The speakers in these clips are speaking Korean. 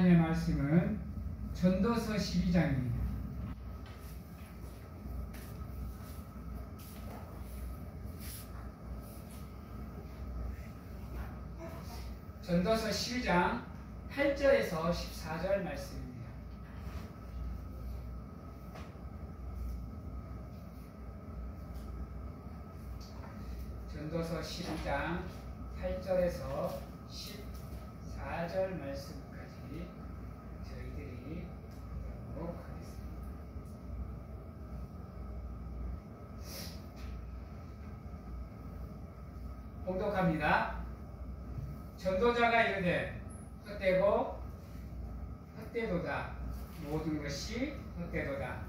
하나님의 말씀은 전도서 12장입니다. 전도서 12장 8절에서 14절 말씀입니다. 전도서 12장 8절에서 14절 말씀까지 저희들이 보도록 하겠습니다. 봉독합니다. 전도자가 이르되 헛되고 헛되도다. 모든 것이 헛되도다.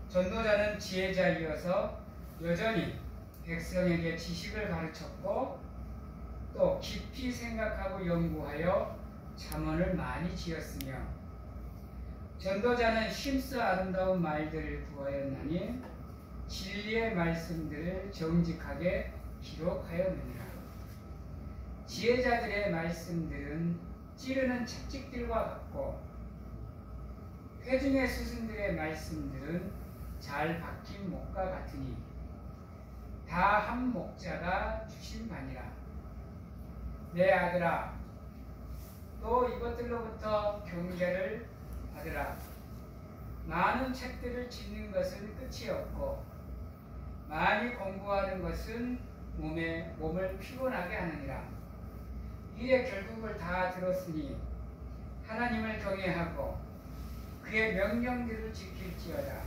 전도자는 지혜자이어서 여전히 백성에게 지식을 가르쳤고 또 깊이 생각하고 연구하여 잠언을 많이 지었으며 전도자는 심스 아름다운 말들을 구하였나니 진리의 말씀들을 정직하게 기록하였느니라. 지혜자들의 말씀들은 찌르는 채찍들과 같고 회중의 스승들의 말씀들은 잘 박힌 목과 같으니 다 한 목자가 주신 바니라. 내 아들아, 또 이것들로부터 경계를 받으라. 많은 책들을 짓는 것은 끝이 없고 많이 공부하는 것은 몸을 피곤하게 하느니라. 이에 결국을 다 들었으니 하나님을 경외하고 그의 명령들을 지킬지어다.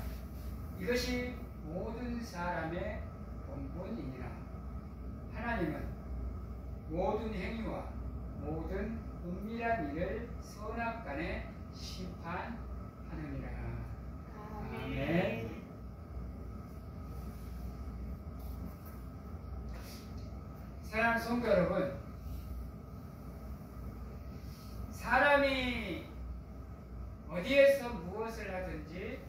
이것이 모든 사람의 본분이니라. 하나님은 모든 행위와 모든 은밀한 일을 선악간에 심판하느니라. 아멘. 사랑하는 성도 여러분, 사람이 어디에서 무엇을 하든지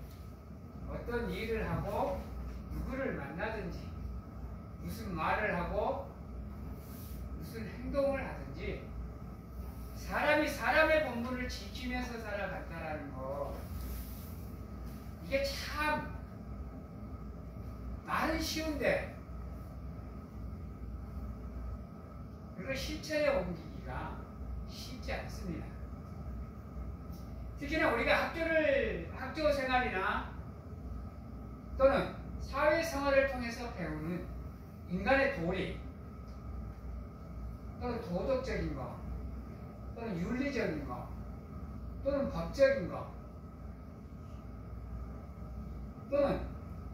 어떤 일을 하고 누구를 만나든지 무슨 말을 하고 무슨 행동을 하든지 사람이 사람의 본분을 지키면서 살아간다라는 거, 이게 참 말은 쉬운데 그걸 실천에 옮기기가 쉽지 않습니다. 특히나 우리가 학교 생활이나 또는 사회생활을 통해서 배우는 인간의 도리, 또는 도덕적인 것, 또는 윤리적인 것, 또는 법적인 것, 또는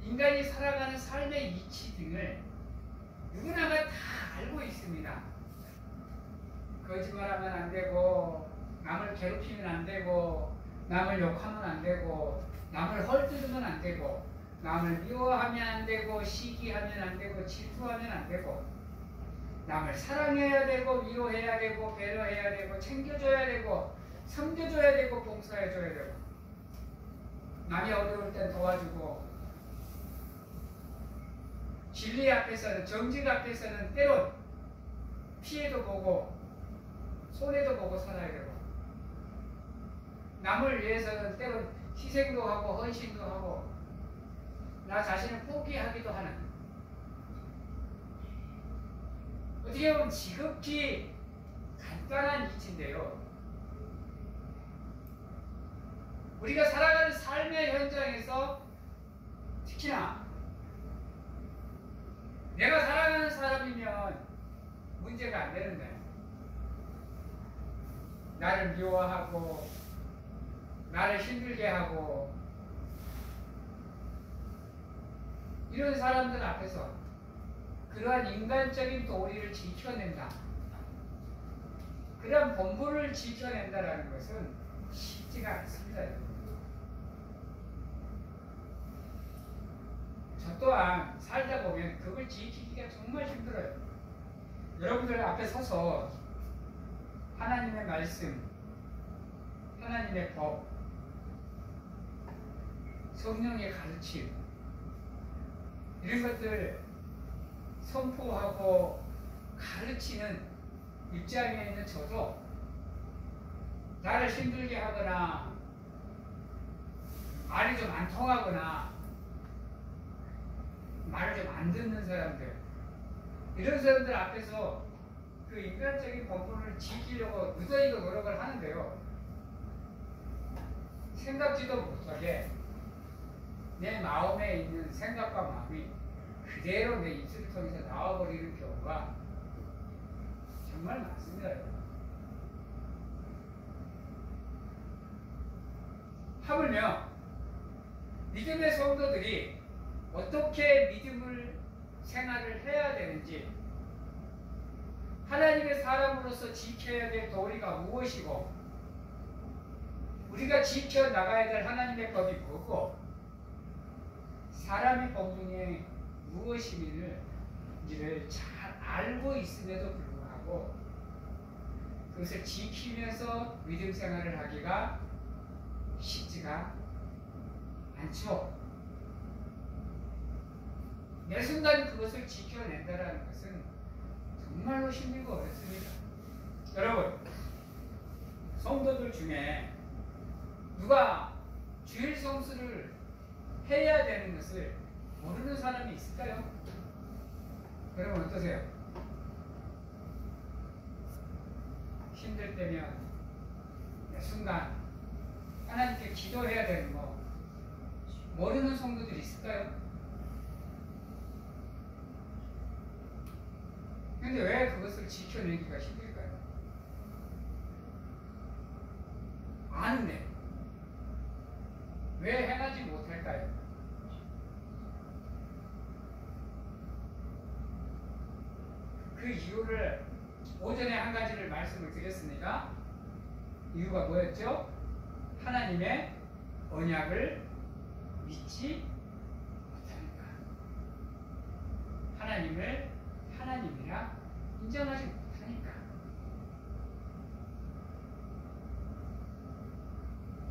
인간이 살아가는 삶의 이치 등을 누구나가 다 알고 있습니다. 거짓말하면 안 되고, 남을 괴롭히면 안 되고, 남을 욕하면 안 되고, 남을 헐뜯으면 안 되고, 남을 미워하면 안 되고, 시기하면 안 되고, 질투하면 안 되고, 남을 사랑해야 되고, 위로해야 되고, 배려해야 되고, 챙겨줘야 되고, 섬겨줘야 되고, 봉사해줘야 되고, 남이 어려울 땐 도와주고, 진리 앞에서는, 정직 앞에서는 때론 피해도 보고 손해도 보고 살아야 되고, 남을 위해서는 때론 희생도 하고 헌신도 하고 나 자신을 포기하기도 하는, 어떻게 보면 지극히 간단한 이치인데요, 우리가 살아가는 삶의 현장에서 특히나 내가 살아가는 사람이면 문제가 안 되는 거예요. 나를 미워하고 나를 힘들게 하고 이런 사람들 앞에서 그러한 인간적인 도리를 지켜낸다, 그러한 본분을 지켜낸다라는 것은 쉽지가 않습니다. 저 또한 살다 보면 그걸 지키기가 정말 힘들어요. 여러분들 앞에 서서 하나님의 말씀, 하나님의 법, 성령의 가르침, 이런 것들 선포하고 가르치는 입장에 있는 저도 나를 힘들게 하거나 말이 좀 안 통하거나 말을 좀 안 듣는 사람들, 이런 사람들 앞에서 그 인간적인 본분을 지키려고 무더기도 노력을 하는데요. 생각지도 못하게 내 마음에 있는 생각과 마음이 그대로 내 입술을 통해서 나와버리는 경우가 정말 많습니다. 하물며 믿음의 성도들이 어떻게 믿음을 생활을 해야 되는지, 하나님의 사람으로서 지켜야 될 도리가 무엇이고, 우리가 지켜나가야 될 하나님의 법이 뭐고, 사람의 본분이 무엇인지를 잘 알고 있음에도 불구하고 그것을 지키면서 믿음 생활을 하기가 쉽지가 않죠. 매 순간 그것을 지켜낸다는 것은 정말로 힘들고 어렵습니다. 여러분, 성도들 중에 누가 주일 성수를 해야 되는 것을 모르는 사람이 있을까요? 여러분 어떠세요? 힘들 때면 매 순간 하나님께 기도해야 되는 거 모르는 성도들이 있을까요? 근데 왜 그것을 지켜내기가 힘들까요? 아는데 왜 행하지 못할까요? 그 이유를 오전에 한 가지를 말씀을 드렸습니다. 이유가 뭐였죠? 하나님의 언약을 믿지 못하니까. 하나님을 하나님이라 인정하지 못하니까.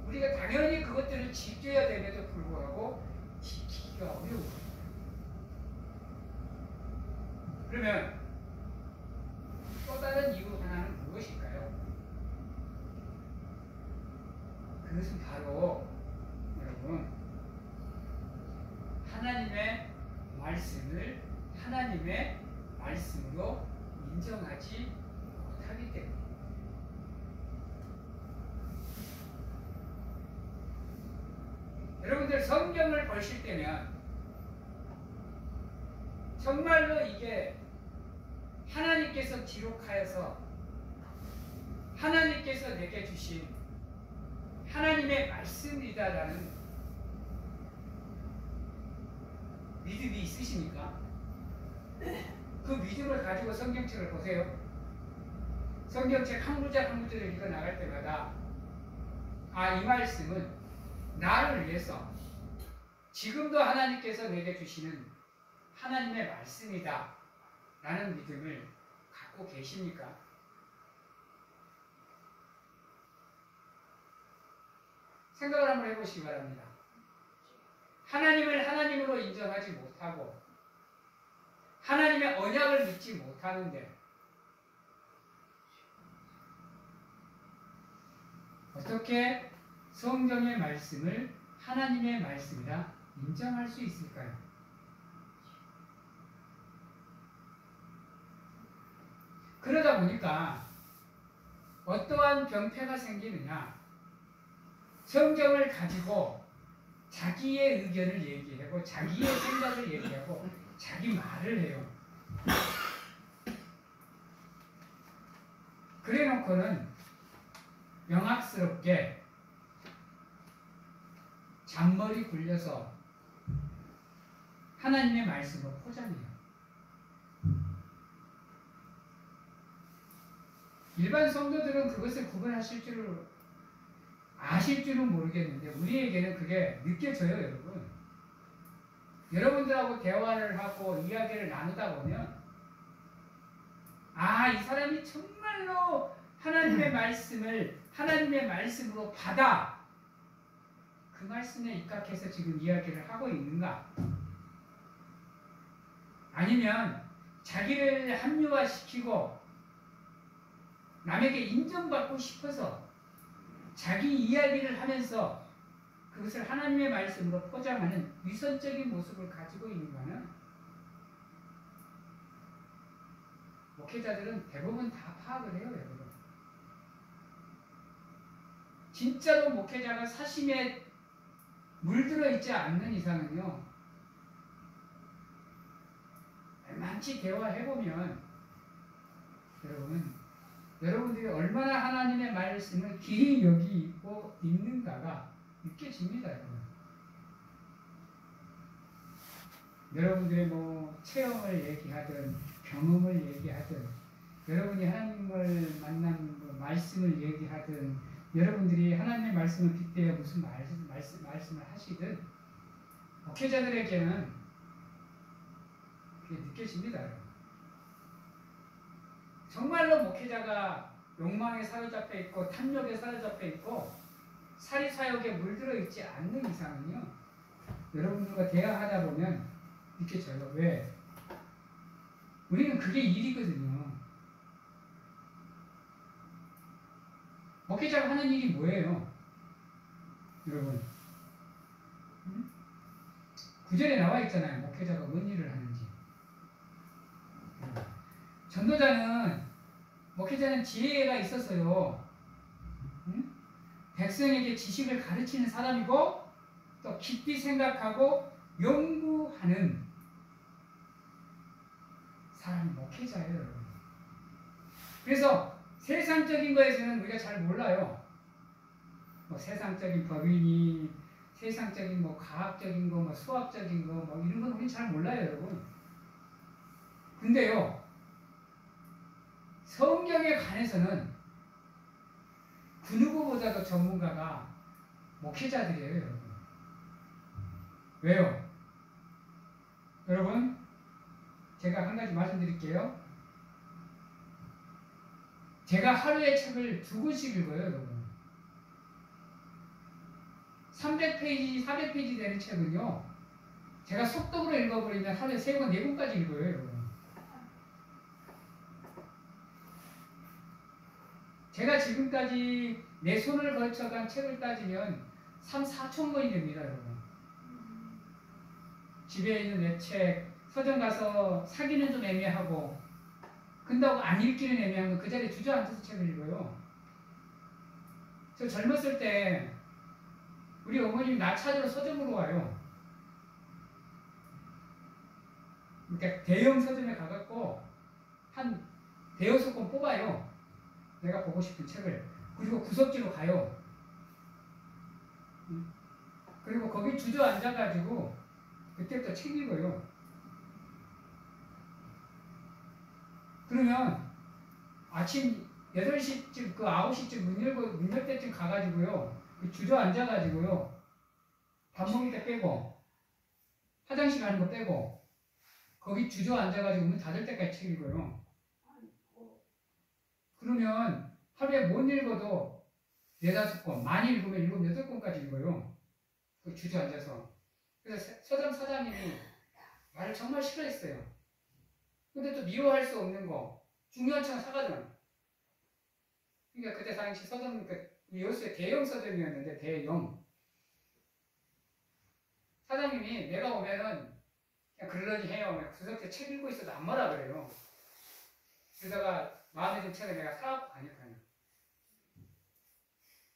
우리가 당연히 그것들을 지켜야 됨에도 불구하고 지키기가 어려워요. 그러면 또 다른 이유 하나는 무엇일까요? 그것은 바로 여러분, 하나님의 말씀을 하나님의 말씀으로 인정하지 못하기 때문에. 여러분들 성경을 보실 때면 정말로 이게 하나님께서 기록하여서 하나님께서 내게 주신 하나님의 말씀이다라는 믿음이 있으십니까? 그 믿음을 가지고 성경책을 보세요. 성경책 한 구절 한 구절을 읽어 나갈 때마다 이 말씀은 나를 위해서 지금도 하나님께서 내게 주시는 하나님의 말씀이다 라는 믿음을 갖고 계십니까? 생각을 한번 해보시기 바랍니다. 하나님을 하나님으로 인정하지 못하고 하나님의 언약을 믿지 못하는데 어떻게 성경의 말씀을 하나님의 말씀이라 인정할 수 있을까요? 그러다 보니까 어떠한 병폐가 생기느냐, 성경을 가지고 자기의 의견을 얘기하고 자기의 생각을 얘기하고 자기 말을 해요. 그래 놓고는 명확스럽게 잔머리 굴려서 하나님의 말씀을 포장해요. 일반 성도들은 그것을 구분하실 줄을 아실 줄은 모르겠는데 우리에게는 그게 느껴져요, 여러분. 여러분들하고 대화를 하고 이야기를 나누다 보면 이 사람이 정말로 하나님의 말씀을 하나님의 말씀으로 받아 그 말씀에 입각해서 지금 이야기를 하고 있는가? 아니면 자기를 합리화시키고 남에게 인정받고 싶어서 자기 이야기를 하면서 그것을 하나님의 말씀으로 포장하는 위선적인 모습을 가지고 있는 거는 목회자들은 대부분 다 파악을 해요, 여러분. 진짜로 목회자가 사심에 물들어 있지 않는 이상은요, 많이 대화해보면 여러분들이 얼마나 하나님의 말씀을 귀히 여기고 있는가가 느껴집니다, 여러분. 여러분들의 뭐 체험을 얘기하든 경험을 얘기하든 여러분이 하나님을 만난 말씀을 얘기하든 여러분들이 하나님의 말씀을 빗대어 무슨 말씀을 하시든 목회자들에게는 그게 느껴집니다. 정말로 목회자가 욕망에 사로잡혀 있고 탐욕에 사로잡혀 있고 사리사욕에 물들어 있지 않는 이상은요, 여러분들과 대화하다 보면 느껴져요. 왜? 우리는 그게 일이거든요. 목회자가 하는 일이 뭐예요? 여러분, 구절에 나와 있잖아요. 목회자가 뭔 일을 하는지. 전도자는, 목회자는 지혜가 있어서요, 백성에게 지식을 가르치는 사람이고 또 깊이 생각하고 연구하는 사람이 목회자예요, 여러분. 그래서 세상적인 거에서는 우리가 잘 몰라요. 뭐 세상적인 법이니, 세상적인 뭐 과학적인 거, 뭐 수학적인 거, 뭐 이런 건 우리 잘 몰라요, 여러분. 근데요, 성경에 관해서는 그 누구보다도 전문가가 목회자들이에요, 여러분. 왜요? 여러분, 제가 한 가지 말씀드릴게요. 제가 하루에 책을 2권씩 읽어요, 여러분. 300페이지, 400페이지 되는 책은요, 제가 속독으로 읽어버리면 하루에 3권, 4권까지 읽어요, 여러분. 제가 지금까지 내 손을 걸쳐간 책을 따지면 3, 4천 권이 됩니다, 여러분. 집에 있는 내 책, 서점 가서 사기는 좀 애매하고, 근다고 안 읽기는 애매한 거 그 자리에 주저앉아서 책을 읽어요. 저 젊었을 때 우리 어머님이 나 찾으러 서점으로 와요. 그러니까 대형 서점에 가갖고 한 대여섯 권 뽑아요. 내가 보고 싶은 책을. 그리고 구석지로 가요. 그리고 거기 주저앉아가지고 그때부터 책 읽어요. 그러면 아침 8시쯤, 9시쯤 문 열 때쯤 가가지고요. 주저앉아가지고요. 밥 먹을 때 빼고, 화장실 가는 거 빼고, 거기 주저앉아가지고 문 닫을 때까지 책 읽어요. 그러면 하루에 못 읽어도 4-5권, 많이 읽으면 7-8권까지 읽어요. 주저앉아서. 그래서 서점 사장님이 말을 정말 싫어했어요. 근데 또 미워할 수 없는 거, 중요한 책 사가잖아. 그러니까 그때 당시 서점, 여수의 대형 서점이었는데, 대형. 사장님이 내가 오면은 그냥 그러려니 해요. 구석에 책 읽고 있어도 안 말아 그래요. 그러다가 마음에 든 책을 내가 사갖고 가니까요.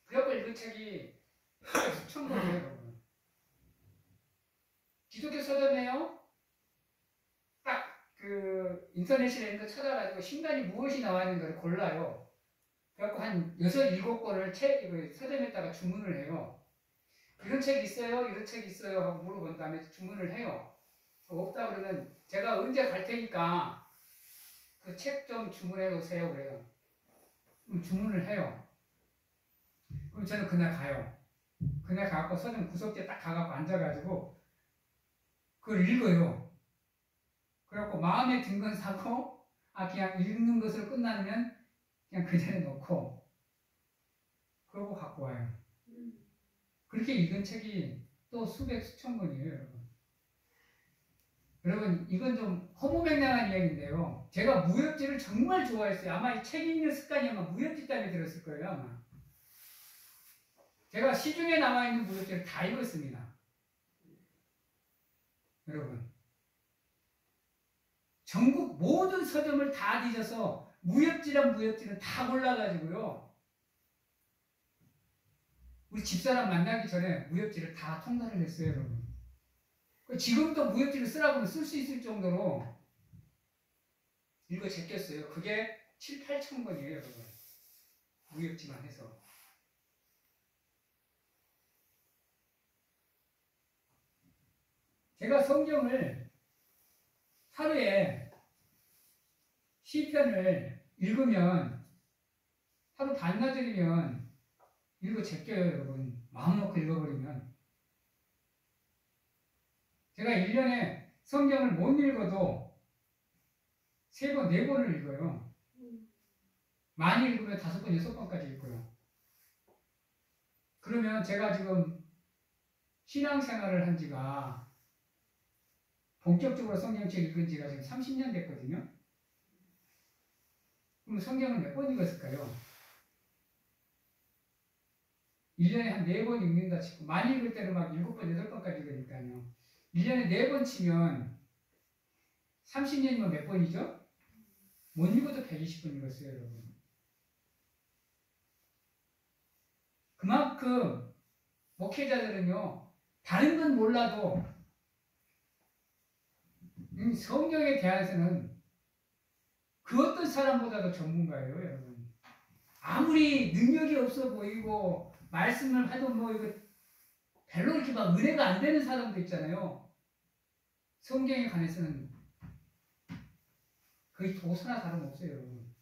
그래갖고 읽은 책이 수천 권이에요, 여러분. 기독교 서점에요. 딱 인터넷이나 이런 거 찾아가지고 신간이 무엇이 나와 있는 걸 골라요. 그래갖고 한 6-7권을 서점에다가 주문을 해요. 이런 책 있어요? 이런 책 있어요? 하고 물어본 다음에 주문을 해요. 없다 그러면 제가 언제 갈 테니까 그 책 좀 주문해 놓으세요. 그래요. 그럼 주문을 해요. 그럼 저는 그날 가요. 그날 가갖고 서점 구석지에 딱 가갖고 앉아가지고 그걸 읽어요. 그래갖고 마음에 든 건 사고, 그냥 읽는 것으로 끝나면 그냥 그 자리에 놓고, 그러고 갖고 와요. 그렇게 읽은 책이 또 수백, 수천 권이에요, 여러분. 여러분, 이건 좀 허무맹랑한 이야기인데요. 제가 무협지를 정말 좋아했어요. 아마 이 책 읽는 습관이 아마 무협지 때문에 들었을 거예요, 아마. 제가 시중에 나와 있는 무협지를 다 읽었습니다. 여러분, 전국 모든 서점을 다 뒤져서 무협지는 다 골라가지고요. 우리 집사람 만나기 전에 무협지를 다 통달을 했어요, 여러분. 지금도 무협지를 쓰라고 쓸 수 있을 정도로 읽어 제꼈어요. 그게 7, 8천 권이에요, 여러분. 무협지만 해서. 제가 성경을 하루에 시편을 읽으면 하루 반나절이면 읽어 제껴요, 여러분. 마음 놓고 읽어버리면. 제가 1년에 성경을 못 읽어도 3번, 4번을 읽어요. 많이 읽으면 5번, 6번까지 읽고요. 그러면 제가 지금 신앙생활을 한 지가 본격적으로 성경책 읽은 지가 지금 30년 됐거든요. 그럼 성경을 몇 번 읽었을까요? 1년에 한 4번 읽는다 치고, 많이 읽을 때는 막 7번, 8번까지 읽으니까요. 1년에 4번 치면 30년이면 몇 번이죠? 못 읽어도 120번 읽었어요, 여러분. 그만큼 목회자들은요, 다른 건 몰라도 성경에 대해서는 그 어떤 사람보다도 전문가예요, 여러분. 아무리 능력이 없어 보이고 말씀을 해도 뭐 이거 별로 이렇게 막 은혜가 안 되는 사람도 있잖아요. 성경에 관해서는 거의 도서나 다름없어요, 여러분.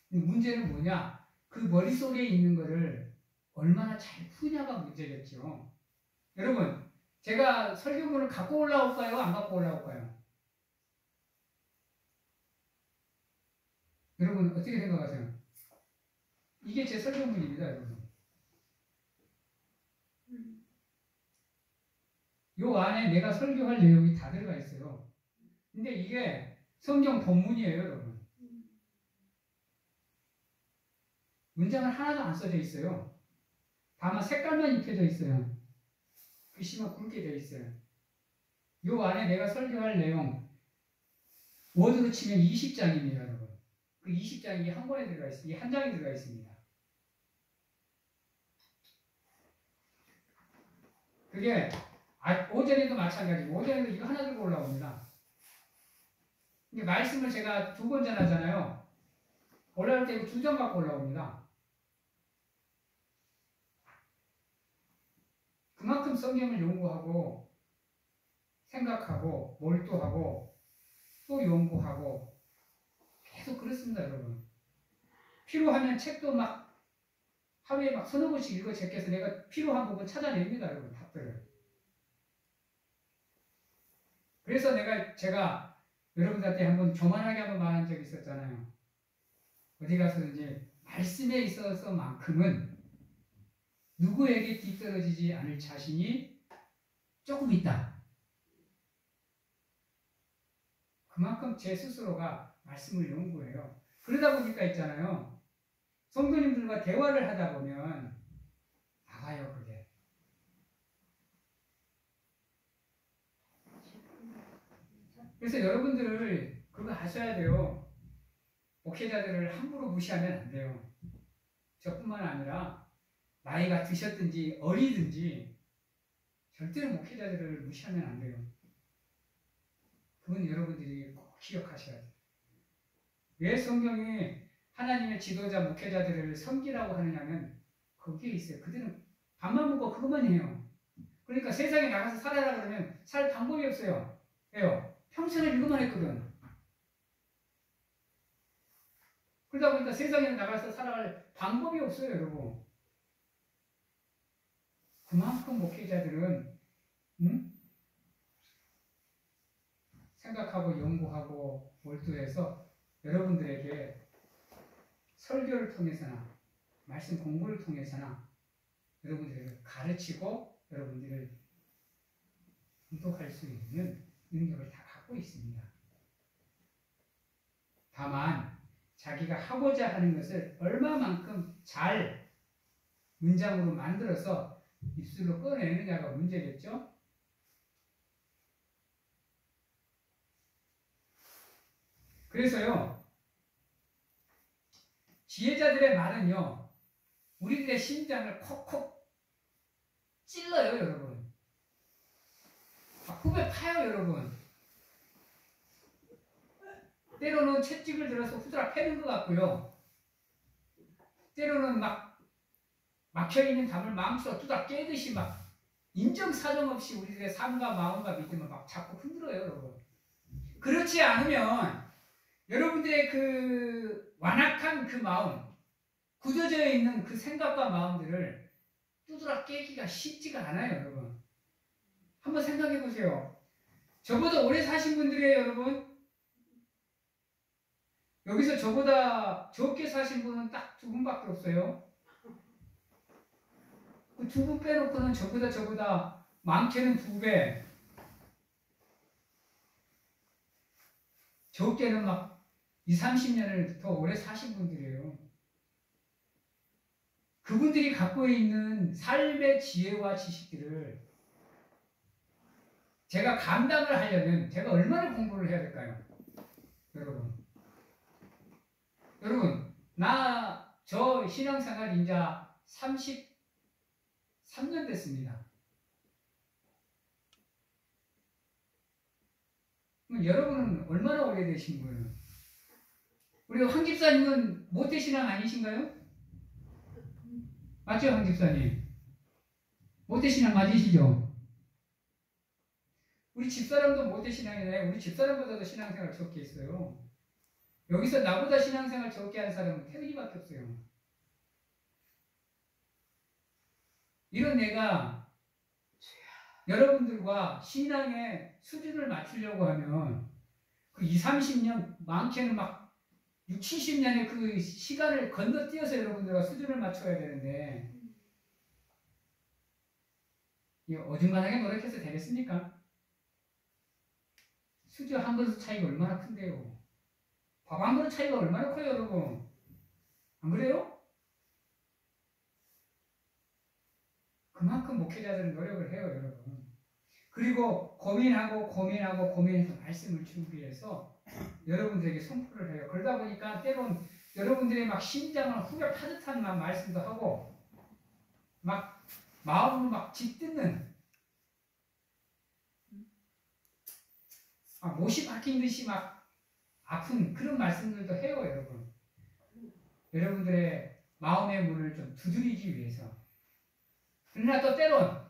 문제는 뭐냐? 그 머릿속에 있는 거를 얼마나 잘 푸냐가 문제겠죠. 여러분, 제가 설교문을 갖고 올라올까요? 안 갖고 올라올까요? 여러분, 어떻게 생각하세요? 이게 제 설교문입니다, 여러분. 요 안에 내가 설교할 내용이 다 들어가 있어요. 근데 이게 성경 본문이에요, 여러분. 문장은 하나도 안 써져 있어요. 다만 색깔만 입혀져 있어요. 글씨만 굵게 되어 있어요. 요 안에 내가 설교할 내용, 워드로 치면 20장입니다, 여러분. 그 20장이 한 권에 들어가 있습니다. 이 한 장에 들어가 있습니다. 그게 오전에도 마찬가지고, 오전에도 이거 하나 들고 올라옵니다. 근데 말씀을 제가 2번 전하잖아요. 올라올 때 2장 갖고 올라옵니다. 그만큼 성경을 연구하고 생각하고 몰두하고 또 연구하고 계속 그렇습니다, 여러분. 필요하면 책도 막 하루에 막 서너 번씩 읽어 제껴서 내가 필요한 부분 찾아냅니다, 여러분. 답들을. 그래서 제가 여러분들한테 한번 교만하게 한번 말한 적이 있었잖아요. 어디 가서든지 말씀에 있어서만큼은 누구에게 뒤떨어지지 않을 자신이 조금 있다. 그만큼 제 스스로가 말씀을 연구해요. 그러다 보니까 있잖아요. 성도님들과 대화를 하다 보면 나가요, 그게. 그래서 여러분들을 그거 아셔야 돼요. 목회자들을 함부로 무시하면 안 돼요. 저뿐만 아니라 나이가 드셨든지 어리든지 절대로 목회자들을 무시하면 안 돼요. 그건 여러분들이 꼭 기억하셔야 돼요. 왜 성경이 하나님의 지도자 목회자들을 섬기라고 하느냐면 거기에 있어요. 그들은 밥만 먹고 그것만 해요. 그러니까 세상에 나가서 살아라 그러면 살 방법이 없어요. 왜요? 평생을 이것만 했거든. 그러다 보니까 세상에 나가서 살아갈 방법이 없어요, 여러분. 그만큼 목회자들은 생각하고 연구하고 몰두해서 여러분들에게 설교를 통해서나 말씀 공부를 통해서나 여러분들을 가르치고 여러분들을 인도할 수 있는 능력을 다 갖고 있습니다. 다만 자기가 하고자 하는 것을 얼마만큼 잘 문장으로 만들어서 입술로 꺼내느냐가 문제겠죠? 그래서요, 지혜자들의 말은요, 우리들의 심장을 콕콕 찔러요, 여러분. 후배 파요, 여러분. 때로는 채찍을 들어서 후드라 패는 것 같고요. 때로는 막 막혀있는 담을 마음속으로 뚜다 깨듯이 막 인정사정 없이 우리들의 삶과 마음과 믿음을 막 자꾸 흔들어요, 여러분. 그렇지 않으면 여러분들의 그 완악한 그 마음, 굳어져 있는 그 생각과 마음들을 두드러 깨기가 쉽지가 않아요, 여러분. 한번 생각해 보세요. 저보다 오래 사신 분들이에요, 여러분. 여기서 저보다 적게 사신 분은 딱 2분밖에 없어요. 그 2분 빼놓고는 저보다 많게는 2배, 적게는 막 20, 30년을 더 오래 사신 분들이에요. 그분들이 갖고 있는 삶의 지혜와 지식들을 제가 감당을 하려면 제가 얼마나 공부를 해야 될까요? 여러분, 저 신앙생활 이제 33년 됐습니다. 그럼 여러분은 얼마나 오래되신 거예요? 우리 황 집사님은 모태신앙 아니신가요? 맞죠, 황 집사님? 모태신앙 맞으시죠? 우리 집사람도 모태신앙이네. 우리 집사람보다도 신앙생활 적게 했어요. 여기서 나보다 신앙생활 적게 한 사람은 태민이밖에 없어요. 이런 내가 여러분들과 신앙의 수준을 맞추려고 하면 그 20, 30년, 많게는 막 60, 70년의 그 시간을 건너뛰어서 여러분들과 수준을 맞춰야 되는데 이 어중간하게 노력해서 되겠습니까? 수저 한 그릇 차이가 얼마나 큰데요? 밥 한 그릇 차이가 얼마나 커요, 여러분? 안 그래요? 그만큼 목회자들은 노력을 해요, 여러분. 그리고 고민해서 말씀을 준비해서 여러분들에게 선포를 해요. 그러다 보니까 때론 여러분들의 막 심장을 후벼 파듯한 막 말씀도 하고 막 마음을 막 짓뜯는 못이 박힌 듯이 막 아픈 그런 말씀들도 해요, 여러분. 여러분들의 마음의 문을 좀 두드리기 위해서. 그러나 또 때론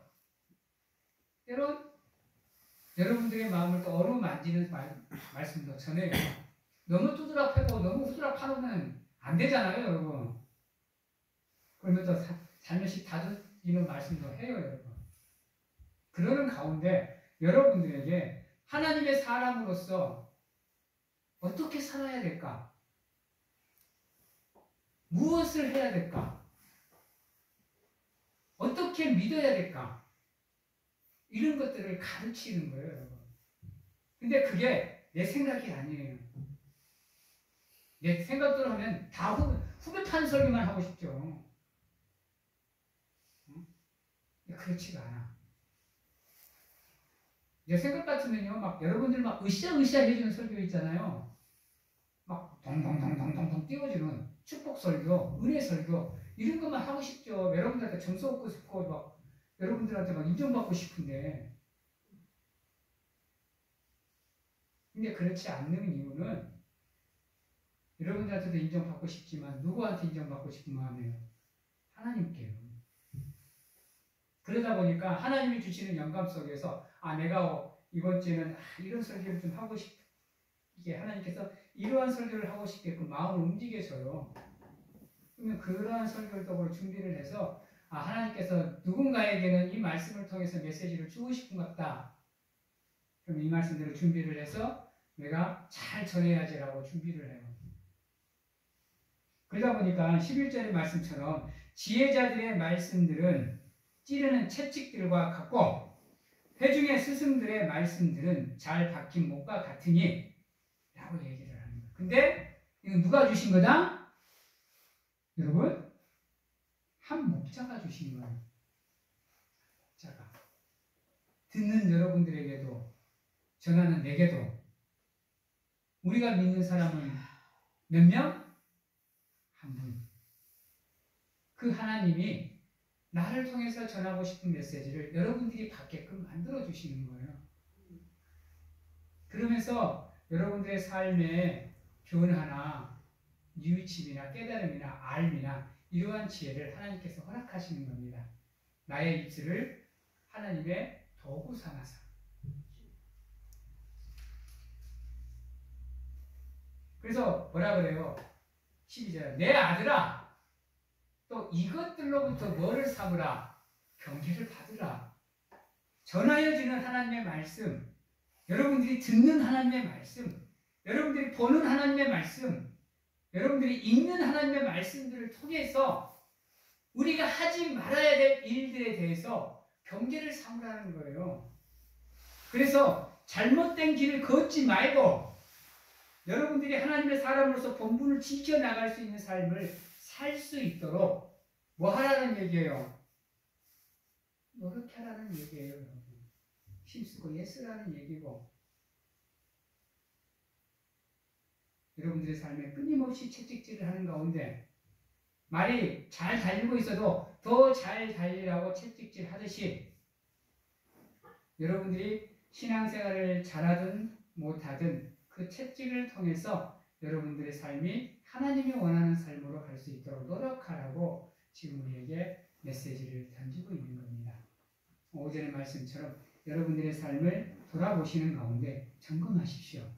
여러분들의 마음을 또 어루만지는 말씀도 전해요. 너무 두드러 패고 너무 후드러 파놓으면 안 되잖아요, 여러분. 그러면 또 살며시 다듬는 말씀도 해요, 여러분. 그러는 가운데 여러분들에게 하나님의 사람으로서 어떻게 살아야 될까? 무엇을 해야 될까? 어떻게 믿어야 될까? 이런 것들을 가르치는 거예요, 여러분. 근데 그게 내 생각이 아니에요. 내 생각대로 하면 다 후배 파는 설교만 하고 싶죠. 그렇지가 않아. 내 생각 같으면요, 막 여러분들 막 으쌰으쌰 해주는 설교 있잖아요. 막 동동동동동동 띄워주는 축복 설교, 은혜 설교 이런 것만 하고 싶죠. 여러분들한테 점수 얻고 싶고 막 여러분들한테 막 인정받고 싶은데, 근데 그렇지 않는 이유는 여러분들한테도 인정받고 싶지만 누구한테 인정받고 싶은 마음이에요? 하나님께요. 그러다 보니까 하나님이 주시는 영감 속에서 내가 이번 주에는 이런 설교를 좀 하고 싶게 하나님께서 이러한 설교를 하고 싶게끔 마음을 움직여줘요. 그러면 그러한 설교를 또 준비를 해서 하나님께서 누군가에게는 이 말씀을 통해서 메시지를 주고 싶은 것 같다. 그럼 이 말씀대로 준비를 해서 내가 잘 전해야지라고 준비를 해요. 그러다 보니까 11절의 말씀처럼 지혜자들의 말씀들은 찌르는 채찍들과 같고 회중의 스승들의 말씀들은 잘 박힌 못과 같으니 라고 얘기를 하는 거예요. 근데 이건 누가 주신 거다? 여러분, 한 목자가 주신 거예요. 목자가. 듣는 여러분들에게도 전하는 내게도 우리가 믿는 사람은 몇 명? 한 분. 그 하나님이 나를 통해서 전하고 싶은 메시지를 여러분들이 받게끔 만들어 주시는 거예요. 그러면서 여러분들의 삶에 변화나 뉘우침이나 깨달음이나 알미나 이러한 지혜를 하나님께서 허락하시는 겁니다. 나의 입술을 하나님의 도구 삼아서. 그래서 뭐라 그래요? 12절 내 아들아 또 이것들로부터 뭐를 삼으라? 경계를 받으라. 전하여지는 하나님의 말씀, 여러분들이 듣는 하나님의 말씀, 여러분들이 보는 하나님의 말씀, 여러분들이 읽는 하나님의 말씀들을 통해서 우리가 하지 말아야 될 일들에 대해서 경계를 삼으라는 거예요. 그래서 잘못된 길을 걷지 말고 여러분들이 하나님의 사람으로서 본분을 지켜나갈 수 있는 삶을 살 수 있도록 뭐 하라는 얘기예요? 노력하라는 얘기예요. 힘쓰고 애쓰라는 얘기고 여러분들의 삶에 끊임없이 채찍질을 하는 가운데 말이 잘 달리고 있어도 더 잘 달리라고 채찍질 하듯이 여러분들이 신앙생활을 잘하든 못하든 그 채찍을 통해서 여러분들의 삶이 하나님이 원하는 삶으로 갈 수 있도록 노력하라고 지금 우리에게 메시지를 던지고 있는 겁니다. 오전의 말씀처럼 여러분들의 삶을 돌아보시는 가운데 점검하십시오.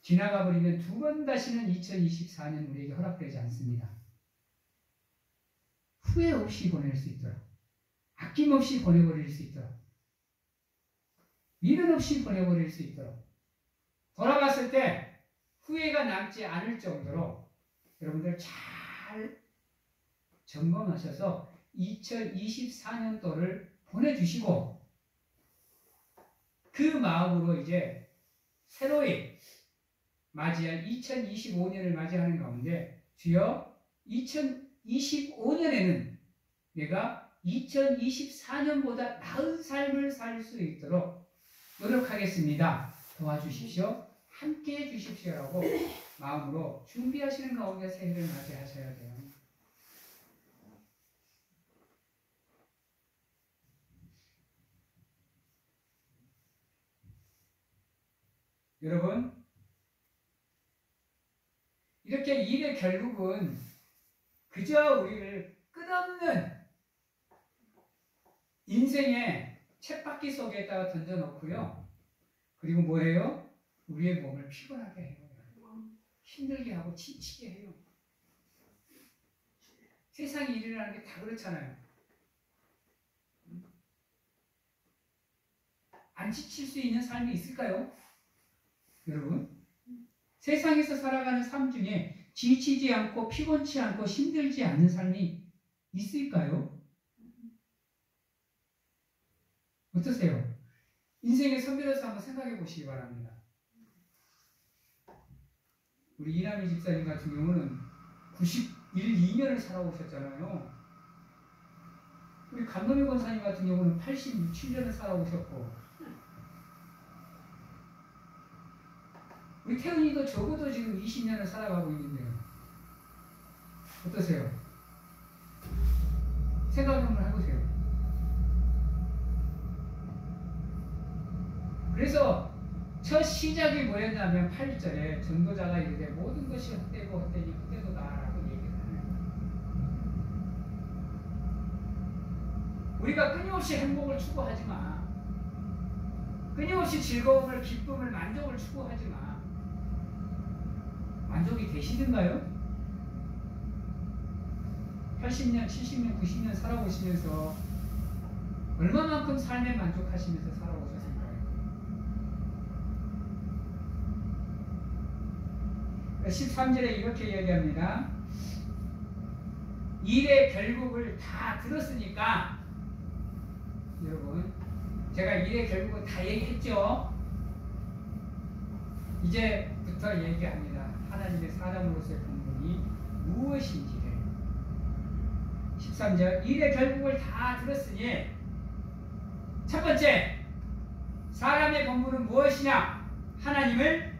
지나가 버리면 두 번 다시는 2024년 우리에게 허락되지 않습니다. 후회 없이 보낼 수 있도록, 아낌없이 보내버릴 수 있도록, 미련 없이 보내버릴 수 있도록, 돌아갔을 때 후회가 남지 않을 정도로 여러분들 잘 점검하셔서 2024년도를 보내주시고 그 마음으로 이제 새로이 맞이한 2025년을 맞이하는 가운데 주여 2025년에는 내가 2024년보다 나은 삶을 살 수 있도록 노력하겠습니다. 도와주십시오. 함께해 주십시오라고 마음으로 준비하시는 가운데 새해를 맞이하셔야 돼요. 여러분 이렇게 일의 결국은 그저 우리를 끝없는 인생의 쳇바퀴 속에다가 던져놓고요. 그리고 뭐예요? 우리의 몸을 피곤하게 해요. 힘들게 하고 지치게 해요. 세상에 일어나는 게 다 그렇잖아요. 안 지칠 수 있는 삶이 있을까요? 여러분? 세상에서 살아가는 삶 중에 지치지 않고 피곤치 않고 힘들지 않는 삶이 있을까요? 어떠세요? 인생의 선별해서 한번 생각해 보시기 바랍니다. 우리 이남희 집사님 같은 경우는 91~2년을 살아오셨잖아요. 우리 감독희 권사님 같은 경우는 86~7년을 살아오셨고 우리 태훈이도 적어도 지금 20년을 살아가고 있는데요. 어떠세요? 생각 한번 해보세요. 그래서 첫 시작이 뭐였냐면 8절에 전도자가 이르되 모든 것이 헛되고 헛되니 헛되도다라고 얘기를 하는 거예요. 우리가 끊임없이 행복을 추구하지 마. 끊임없이 즐거움을, 기쁨을, 만족을 추구하지 마. 만족이 되시는가요? 80년, 70년, 90년 살아오시면서 얼마만큼 삶에 만족하시면서 살아오셨을까요? 13절에 이렇게 얘기합니다. 일의 결국을 다 들었으니까 여러분 제가 일의 결국을 다 얘기했죠. 이제부터 얘기합니다. 하나님의 사람으로서의 본분이 무엇인지를 13절 일의 결국을 다 들었으니 첫 번째 사람의 본분은 무엇이냐? 하나님을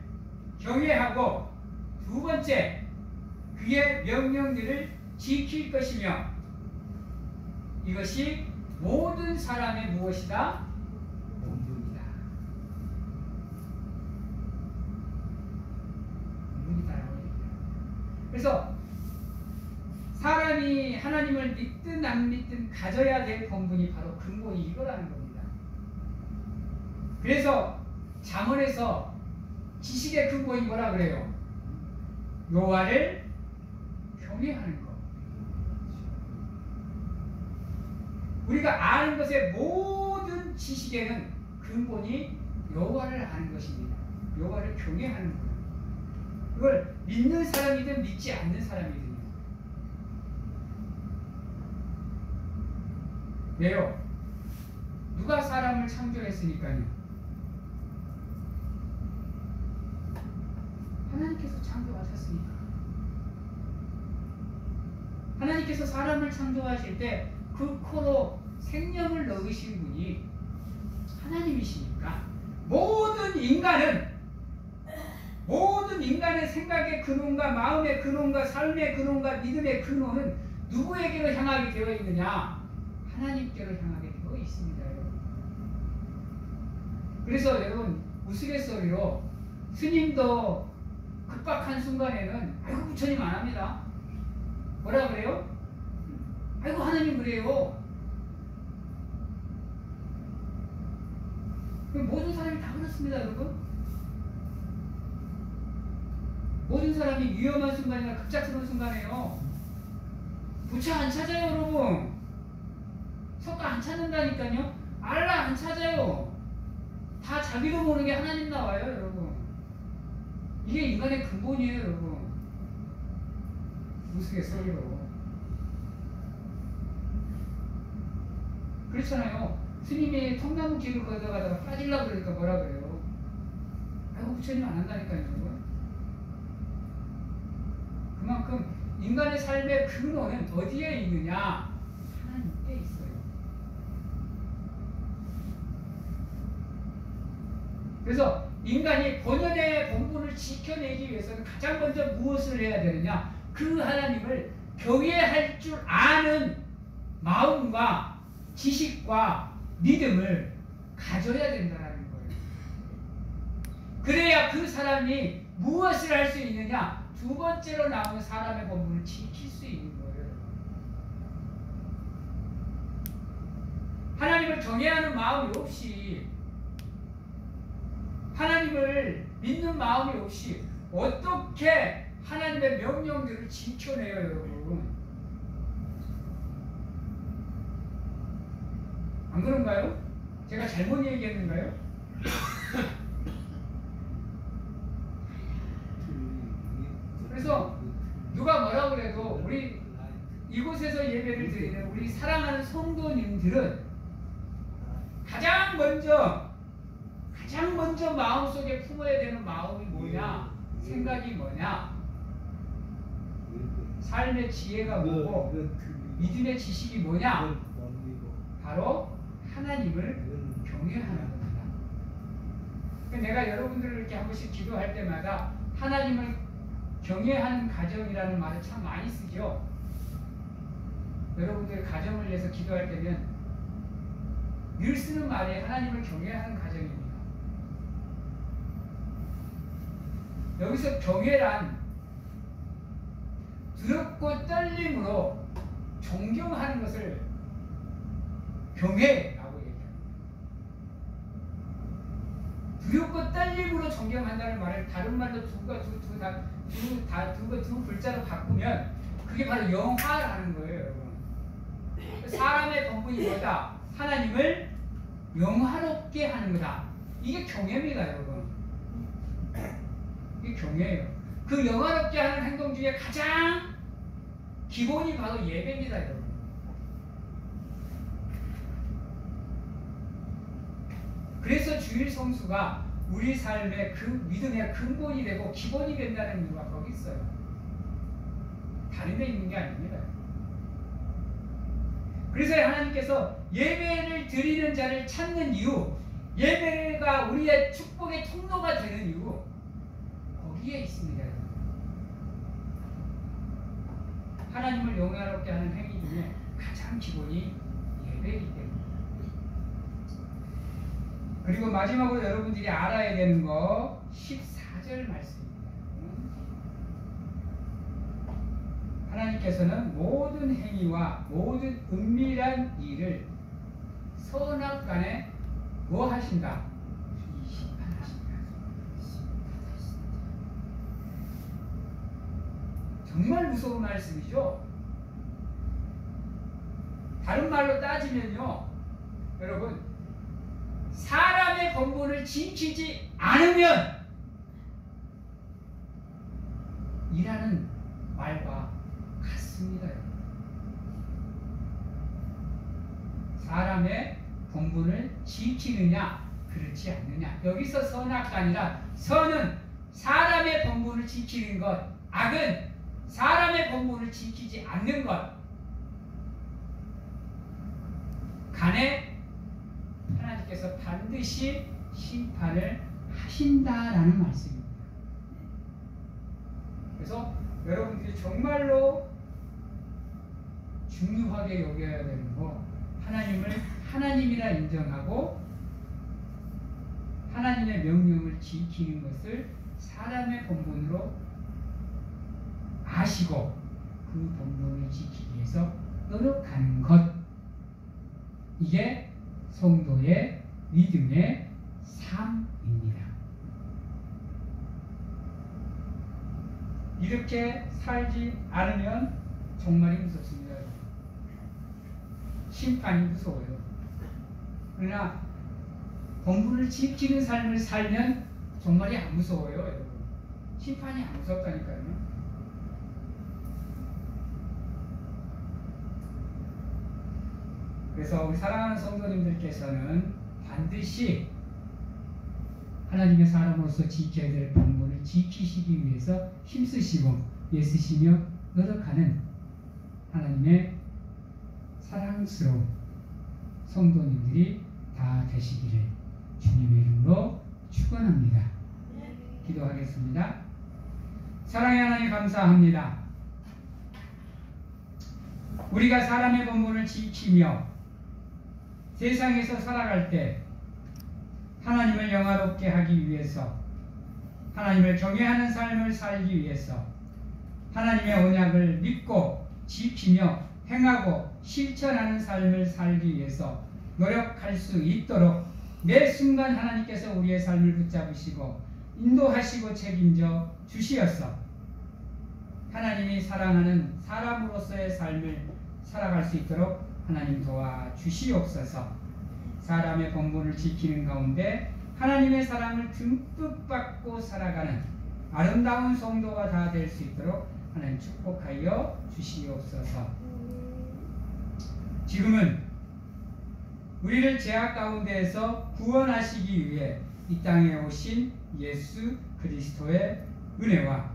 경외하고 두 번째 그의 명령들을 지킬 것이며 이것이 모든 사람의 무엇이다? 본분이다. 본분이다라고 얘기합니다. 그래서 사람이 하나님을 믿든 안 믿든 가져야 될 본분이 바로 근본이 이거라는 겁니다. 그래서 잠언에서 지식의 근본이 뭐라 그래요? 여호와를 경외하는 것. 우리가 아는 것의 모든 지식에는 근본이 여호와를 아는 것입니다. 여호와를 경외하는 것. 그걸 믿는 사람이든 믿지 않는 사람이든. 왜요? 누가 사람을 창조했으니까요. 하나님께서 창조하셨으니까. 하나님께서 사람을 창조하실 때 그 코로 생명을 넣으신 분이 하나님이시니까 모든 인간의 생각의 근원과 마음의 근원과 삶의 근원과 믿음의 근원은 누구에게로 향하게 되어 있느냐? 하나님께로 향하게 되어 있습니다. 여러분. 그래서 여러분 우스갯소리로 스님도 급박한 순간에는 아이고 부처님 안 합니다. 뭐라 그래요? 아이고 하나님 그래요. 모든 사람이 다 그렇습니다. 여러분. 모든 사람이 위험한 순간이나 급작스러운 순간에요. 부처 안 찾아요. 여러분. 석가 안 찾는다니까요. 알라 안 찾아요. 다 자기도 모르게 하나님 나와요. 여러분. 이게 인간의 근본이에요. 여러분. 우스갯소리로. 그렇잖아요. 스님이 통나무 길을 걷어가다가 빠지려고 그러니까 뭐라 그래요? 아이고 부처님 안 한다니까요. 여러분. 그만큼 인간의 삶의 근원은 어디에 있느냐? 하나님께 있어요. 그래서 인간이 본연의 본분을 지켜내기 위해서는 가장 먼저 무엇을 해야 되느냐? 그 하나님을 경외할 줄 아는 마음과 지식과 믿음을 가져야 된다는 거예요. 그래야 그 사람이 무엇을 할 수 있느냐? 두 번째로 나오는 사람의 본분을 지킬 수 있는 거예요. 하나님을 경외하는 마음이 없이, 하나님을 믿는 마음이 없이 어떻게 하나님의 명령들을 지켜내요, 여러분? 안 그런가요? 제가 잘못 얘기했는가요? 그래서 누가 뭐라 그래도 우리 이곳에서 예배를 드리는 우리 사랑하는 성도님들은 가장 먼저 마음속에 품어야 되는 마음이 뭐냐? 생각이 뭐냐? 삶의 지혜가 뭐고 믿음의 지식이 뭐냐? 바로 하나님을 경외하는 겁니다. 내가 여러분들을 이렇게 한 번씩 기도할 때마다 하나님을 경외하는 가정이라는 말을 참 많이 쓰죠. 여러분들 가정을 위해서 기도할 때면 늘 쓰는 말이 하나님을 경외하는 가정입니다. 여기서 경외란 두렵고 떨림으로 존경하는 것을 경외라고 얘기합니다. 두렵고 떨림으로 존경한다는 말을 다른 말로 두 글자로 바꾸면 그게 바로 영화라는 거예요, 여러분. 사람의 본분이 뭐다? 하나님을 영화롭게 하는 거다. 이게 경외입니다, 여러분. 이게 경외예요. 그 영화롭게 하는 행동 중에 가장 기본이 바로 예배입니다, 여러분. 그래서 주일 성수가 우리 삶의 그 믿음의 근본이 되고 기본이 된다는 이유가 거기 있어요. 다른 데 있는 게 아닙니다. 그래서 하나님께서 예배를 드리는 자를 찾는 이유, 예배가 우리의 축복의 통로가 되는 이유, 거기에 있습니다. 하나님을 영화롭게 하는 행위 중에 가장 기본이 예배이기 때문에. 그리고 마지막으로 여러분들이 알아야 되는 거 14절 말씀입니다. 하나님께서는 모든 행위와 모든 은밀한 일을 선악간에 뭐 하신다? 심판하신다. 정말 무서운 말씀이죠. 다른 말로 따지면요, 여러분, 사람의 본분을 지키지 않으면 이라는 말과 같습니다. 사람의 본분을 지키느냐 그렇지 않느냐. 여기서 선악간이라, 선은 사람의 본분을 지키는 것, 악은 사람의 본분을 지키지 않는 것. 간에 하나님께서 반드시 심판을 하신다라는 말씀입니다. 그래서 여러분들이 정말로 중요하게 여겨야 되는 거, 하나님을 하나님이라 인정하고 하나님의 명령을 지키는 것을 사람의 본분으로 아시고 그 본분을 지키기 위해서 노력하는 것, 이게 성도의 믿음의 삶입니다. 이렇게 살지 않으면 정말이 무섭습니다. 심판이 무서워요. 그러나 본분을 지키는 삶을 살면 정말이 안 무서워요, 여러분. 심판이 안 무섭다니까요. 그래서 우리 사랑하는 성도님들께서는 반드시 하나님의 사람으로서 지켜야 될 본분을 지키시기 위해서 힘쓰시고 애쓰시며 노력하는 하나님의 사랑스러운 성도님들이 다 되시기를 주님의 이름으로 축원합니다. 기도하겠습니다. 사랑의 하나님 감사합니다. 우리가 사람의 본분을 지키며 세상에서 살아갈 때 하나님을 영화롭게 하기 위해서, 하나님을 경외하는 삶을 살기 위해서, 하나님의 언약을 믿고 지키며 행하고 실천하는 삶을 살기 위해서 노력할 수 있도록 매 순간 하나님께서 우리의 삶을 붙잡으시고 인도하시고 책임져 주시었어. 하나님이 사랑하는 사람으로서의 삶을 살아갈 수 있도록 하나님 도와주시옵소서. 사람의 본분을 지키는 가운데 하나님의 사랑을 듬뿍 받고 살아가는 아름다운 성도가 다 될 수 있도록 하나님 축복하여 주시옵소서. 지금은 우리를 죄악 가운데에서 구원하시기 위해 이 땅에 오신 예수 그리스도의 은혜와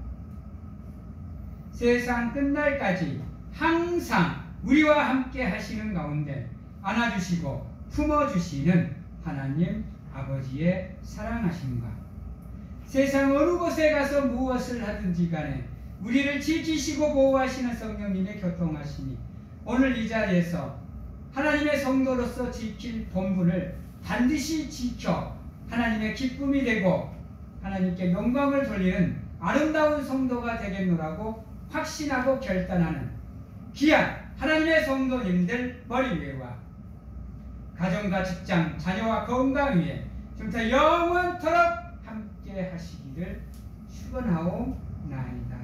세상 끝날까지 항상 우리와 함께 하시는 가운데 안아주시고 품어주시는 하나님 아버지의 사랑하심과 세상 어느 곳에 가서 무엇을 하든지 간에 우리를 지키시고 보호하시는 성령님의 교통하심이 오늘 이 자리에서 하나님의 성도로서 지킬 본분을 반드시 지켜 하나님의 기쁨이 되고 하나님께 영광을 돌리는 아름다운 성도가 되겠노라고 확신하고 결단하는 귀한 하나님의 성도님들 머리 위에와 가정과 직장, 자녀와 건강 위에 지금부터 영원토록 함께 하시기를 축원하옵나이다.